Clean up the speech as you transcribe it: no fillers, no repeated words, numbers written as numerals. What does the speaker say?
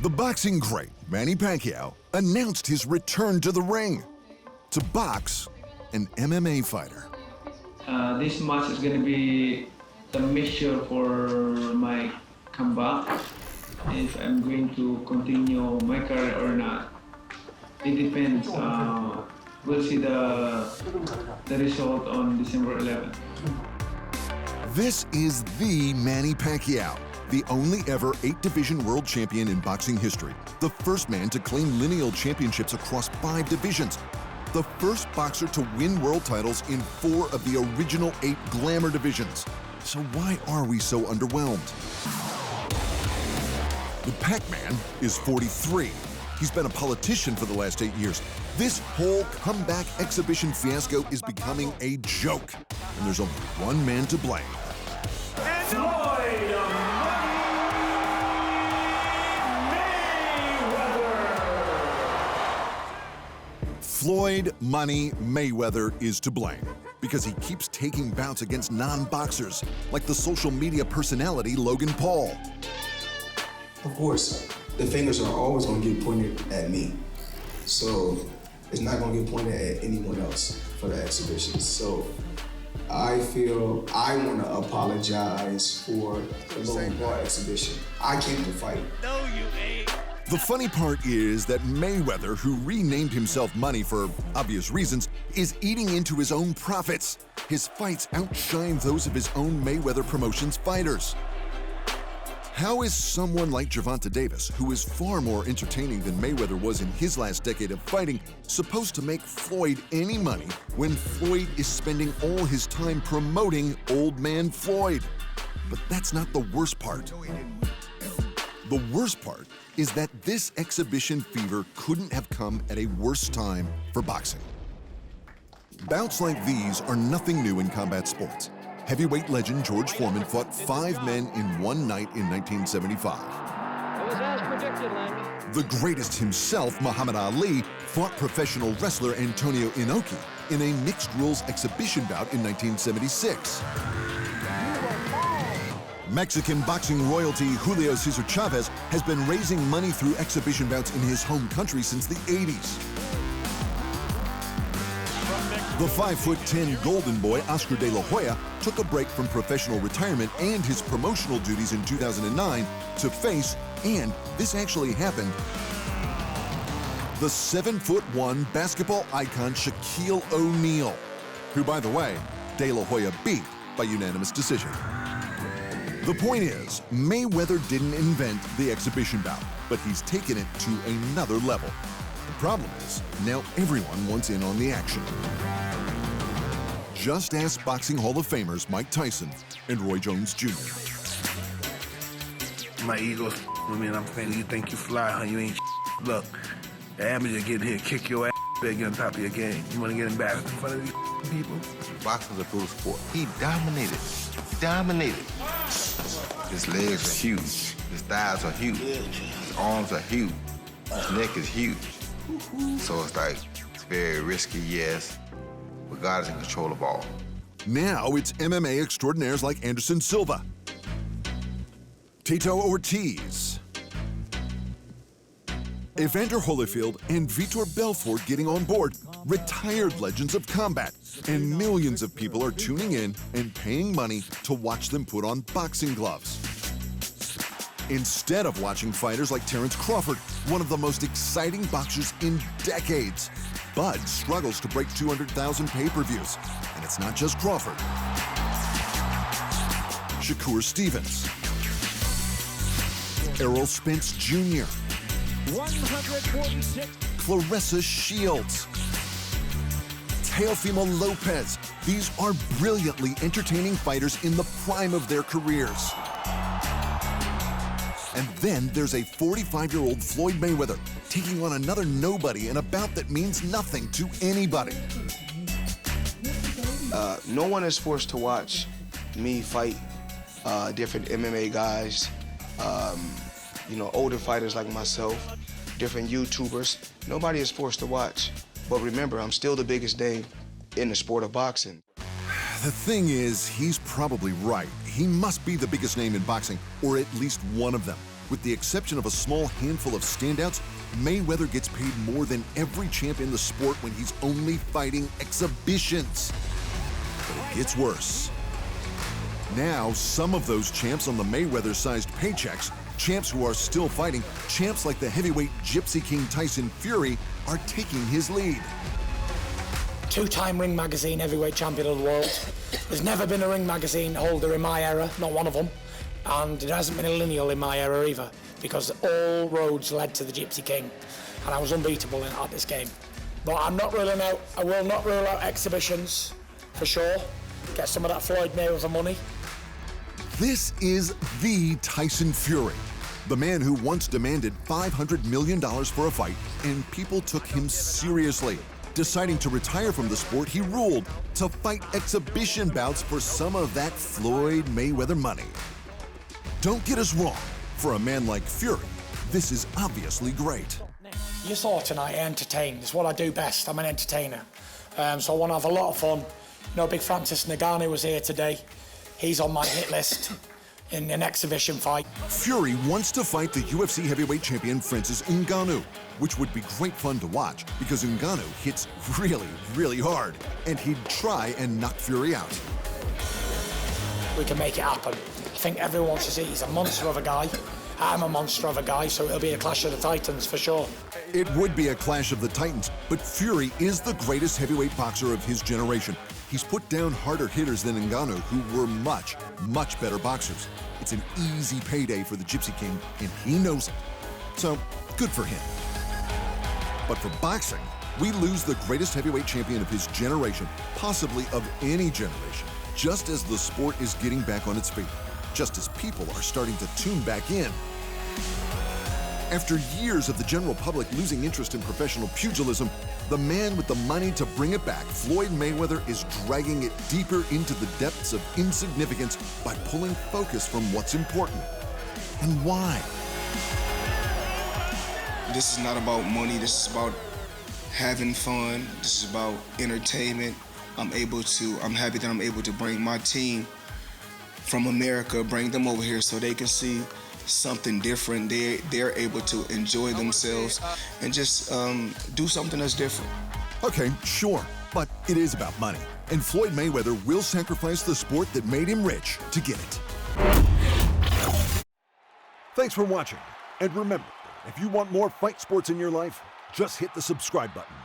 The boxing great Manny Pacquiao announced his return to the ring to box an MMA fighter. This match is going to be the measure for my comeback, if I'm going to continue my career or not. It depends. We'll see the result on December 11th. This is the Manny Pacquiao, the only ever 8-division world champion in boxing history, the first man to claim lineal championships across 5 divisions, the first boxer to win world titles in 4 of the original 8 glamour divisions. So why are we so underwhelmed? The Pac-Man is 43. He's been a politician for the last 8 years. This whole comeback exhibition fiasco is becoming a joke, and there's only one man to blame. Floyd Mayweather! Floyd Money Mayweather is to blame because he keeps taking bouts against non-boxers, like the social media personality Logan Paul. Of course, the fingers are always going to get pointed at me. So it's not going to get pointed at anyone else for the exhibition. So I feel I want to apologize for the Logan Paul exhibition. I came to fight. No, you ain't. The funny part is that Mayweather, who renamed himself Money for obvious reasons, is eating into his own profits. His fights outshine those of his own Mayweather Promotions fighters. How is someone like Gervonta Davis, who is far more entertaining than Mayweather was in his last decade of fighting, supposed to make Floyd any money when Floyd is spending all his time promoting Old Man Floyd? But that's not the worst part. The worst part is that this exhibition fever couldn't have come at a worse time for boxing. Bouts like these are nothing new in combat sports. Heavyweight legend George Foreman fought 5 men in one night in 1975. It was as predicted, Landy. The greatest himself, Muhammad Ali, fought professional wrestler Antonio Inoki in a mixed rules exhibition bout in 1976. Mexican boxing royalty Julio Cesar Chavez has been raising money through exhibition bouts in his home country since the 80s. The 5'10" golden boy Oscar de la Hoya took a break from professional retirement and his promotional duties in 2009 to face, and this actually happened, the 7'1" basketball icon Shaquille O'Neal, who, by the way, de la Hoya beat by unanimous decision. The point is, Mayweather didn't invent the exhibition bout, but he's taken it to another level. The problem is, now everyone wants in on the action. Just ask Boxing Hall of Famers Mike Tyson and Roy Jones Jr. My ego's with me and I'm saying, you think you fly, huh? You ain't Look, the amateur get here, kick your ass, better get on top of your game. You wanna get embarrassed in front of these people? Boxing's a brutal sport. He dominated. Dominated. His legs are huge. His thighs are huge. His arms are huge. His neck is huge. So it's like, it's very risky, yes, but God is in control of all. Now it's MMA extraordinaires like Anderson Silva, Tito Ortiz, Evander Holyfield, and Vitor Belfort getting on board, retired legends of combat. And millions of people are tuning in and paying money to watch them put on boxing gloves. Instead of watching fighters like Terrence Crawford, one of the most exciting boxers in decades, Bud struggles to break 200,000 pay-per-views. And it's not just Crawford. Shakur Stevens, Errol Spence Jr., 146. Clarissa Shields, Teofimo Lopez. These are brilliantly entertaining fighters in the prime of their careers. And then there's a 45-year-old Floyd Mayweather taking on another nobody in a bout that means nothing to anybody. No one is forced to watch me fight different MMA guys, older fighters like myself, different YouTubers. Nobody is forced to watch. But remember, I'm still the biggest name in the sport of boxing. The thing is, he's probably right. He must be the biggest name in boxing, or at least one of them. With the exception of a small handful of standouts, Mayweather gets paid more than every champ in the sport when he's only fighting exhibitions. But it gets worse. Now, some of those champs on the Mayweather-sized paychecks, champs who are still fighting, champs like the heavyweight Gypsy King Tyson Fury, are taking his lead. Two-time Ring Magazine heavyweight champion of the world. There's never been a Ring Magazine holder in my era, not one of them. And there hasn't been a lineal in my era either, because all roads led to the Gypsy King, and I was unbeatable at this game. But I will not rule out exhibitions, for sure. Get some of that Floyd Mayweather money. This is the Tyson Fury, the man who once demanded $500 million for a fight, and people took him seriously. Deciding to retire from the sport, he ruled to fight exhibition bouts for some of that Floyd Mayweather money. Don't get us wrong, for a man like Fury, this is obviously great. You saw tonight, I entertain. It's what I do best. I'm an entertainer. So I want to have a lot of fun. You know, big Francis Ngannou was here today. He's on my hit list in an exhibition fight. Fury wants to fight the UFC heavyweight champion Francis Ngannou, which would be great fun to watch because Ngannou hits really, really hard, and he'd try and knock Fury out. We can make it happen. I think everyone wants to see he's a monster of a guy. I'm a monster of a guy, so it'll be a clash of the titans for sure. It would be a clash of the titans, but Fury is the greatest heavyweight boxer of his generation. He's put down harder hitters than Ngannou, who were much, much better boxers. It's an easy payday for the Gypsy King, and he knows it. So, good for him. But for boxing, we lose the greatest heavyweight champion of his generation, possibly of any generation, just as the sport is getting back on its feet, just as people are starting to tune back in. After years of the general public losing interest in professional pugilism, the man with the money to bring it back, Floyd Mayweather, is dragging it deeper into the depths of insignificance by pulling focus from what's important. And why? This is not about money. This is about having fun. This is about entertainment. I'm happy that I'm able to bring my team from America, bring them over here so they can see something different. They're able to enjoy themselves and just do something that's different. Okay, sure, but it is about money. And Floyd Mayweather will sacrifice the sport that made him rich to get it. Thanks for watching. And remember, if you want more fight sports in your life, just hit the subscribe button.